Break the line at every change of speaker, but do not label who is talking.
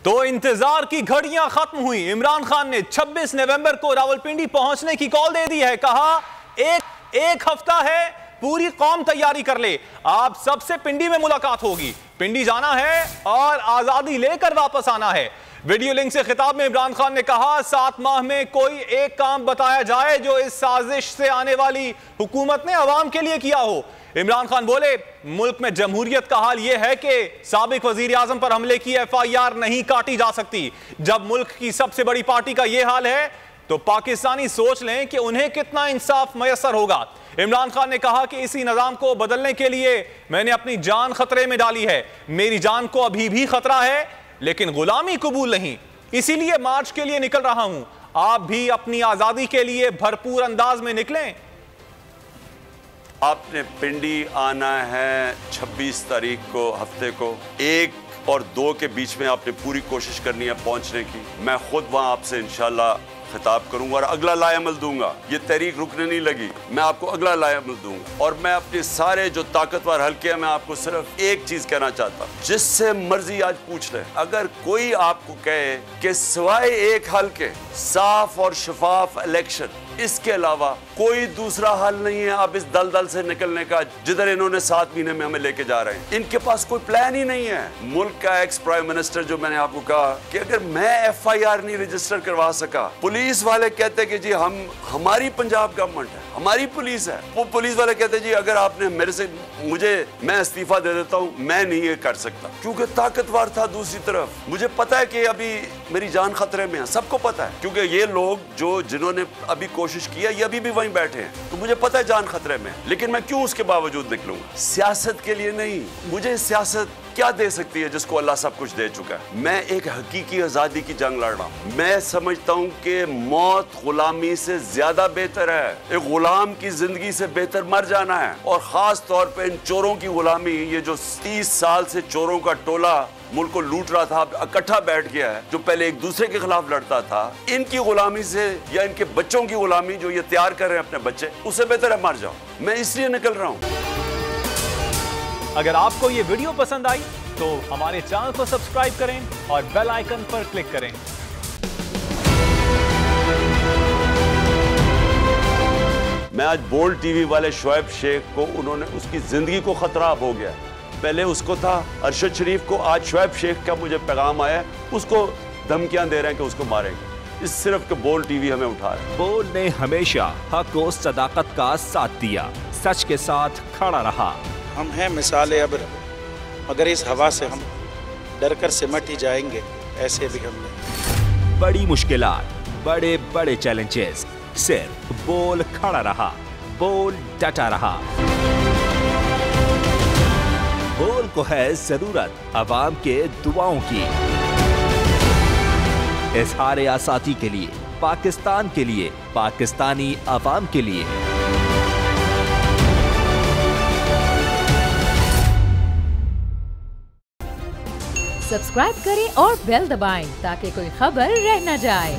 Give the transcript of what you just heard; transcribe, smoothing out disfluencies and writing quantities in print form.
तो इंतजार की घड़ियां खत्म हुई। इमरान खान ने 26 नवंबर को रावलपिंडी पहुंचने की कॉल दे दी है। कहा एक हफ्ता है, पूरी कौम तैयारी कर ले, आप सबसे पिंडी में मुलाकात होगी। पिंडी जाना है और आजादी लेकर वापस आना है। वीडियो लिंक से खिताब में इमरान खान ने कहा 7 माह में कोई एक काम बताया जाए जो इस साजिश से आने वाली हुकूमत ने अवाम के लिए किया हो। इमरान खान बोले मुल्क में जमहूरियत का हाल यह है कि साबिक वजीर आजम पर हमले की FIR नहीं काटी जा सकती। जब मुल्क की सबसे बड़ी पार्टी का यह हाल है तो पाकिस्तानी सोच लें कि उन्हें कितना इंसाफ मयसर होगा। इमरान खान ने कहा कि इसी निजाम को बदलने के लिए मैंने अपनी जान खतरे में डाली है। मेरी जान को अभी भी खतरा है, लेकिन गुलामी कबूल नहीं, इसीलिए मार्च के लिए निकल रहा हूं। आप भी अपनी आजादी के लिए भरपूर अंदाज में निकलें।
आपने पिंडी आना है 26 तारीख को, हफ्ते को 1 और 2 के बीच में आपने पूरी कोशिश करनी है पहुंचने की। मैं खुद वहां आपसे इंशाल्लाह खिताब करूंगा और अगला लाएमल दूंगा। ये तहरीक रुकने नहीं लगी, मैं आपको अगला लाएमल दूंगा। और मैं अपने सारे जो ताकतवर हल्के हैं, मैं आपको सिर्फ एक चीज कहना चाहता हूं, जिससे मर्जी आज पूछ ले, अगर कोई आपको कहे कि सिवाय एक हल्के साफ और शफाफ इलेक्शन, इसके अलावा कोई दूसरा हल नहीं है आप इस दलदल से निकलने का जिधर इन्होंने 7 महीने में हमें लेके जा रहे हैं, इनके पास कोई प्लान ही नहीं है। मुल्क का एक्स प्राइम मिनिस्टर, जो मैंने आपको कहा कि अगर मैं FIR नहीं रजिस्टर करवा सका, पुलिस वाले कहते कि जी हमारी पंजाब गवर्नमेंट है, हमारी पुलिस है, वो पुलिस वाले कहते जी अगर आपने मेरे से मैं इस्तीफा दे देता हूँ, मैं नहीं ये कर सकता, क्योंकि ताकतवर था। दूसरी तरफ मुझे पता है कि अभी मेरी जान खतरे में है, सबको पता है, क्योंकि ये लोग जिन्होंने अभी कोशिश की है ये अभी भी वहीं बैठे हैं, तो मुझे पता है जान खतरे में। लेकिन मैं क्यों उसके बावजूद निकलूंगा? सियासत के लिए नहीं। मुझे सियासत क्या दे सकती है जिसको अल्लाह सब कुछ दे चुका है? मैं एक हकीकी आजादी की जंग लड़ रहा हूं। मैं समझता हूं कि मौत गुलामी से ज्यादा बेहतर है। एक गुलाम की जिंदगी से बेहतर मर जाना है। और खास तौर पे इन चोरों की गुलामी, ये जो 30 साल से चोरों का टोला मुल्क को लूट रहा था, इकट्ठा बैठ गया है, जो पहले एक दूसरे के खिलाफ लड़ता था, इनकी गुलामी से या इनके बच्चों की गुलामी जो ये तैयार कर रहे हैं अपने बच्चे, उससे बेहतर है मर जाओ। मैं इसलिए निकल रहा हूं।
अगर आपको ये वीडियो पसंद आई तो हमारे चैनल को सब्सक्राइब करें और बेल आइकन पर क्लिक करें।
मैं आज बोल्ड टीवी वाले शोएब शेख को, उन्होंने उसकी जिंदगी को खतरा अब हो गया। पहले उसको था अरशद शरीफ को, आज शोएब शेख का मुझे पैगाम आया, उसको धमकियां दे रहे हैं कि उसको मारेंगे। इस सिर्फ के बोल्ड टीवी हमें उठा रहे हैं।
बोल्ड ने हमेशा हक और सदाकत का साथ दिया, सच के साथ खड़ा रहा।
हम हैं मिसाल अब्र, मगर इस हवा से हम डर कर सिमट ही जाएंगे, ऐसे भी हमने।
बड़ी मुश्किलात, बड़े बड़े चैलेंजेस, सिर्फ बोल खड़ा रहा, बोल डटा रहा। बोल को है जरूरत अवाम के दुआओं की। इजहार आसाती के लिए, पाकिस्तान के लिए, पाकिस्तानी अवाम के लिए।
सब्सक्राइब करें और बेल दबाएं ताकि कोई खबर रह न जाए।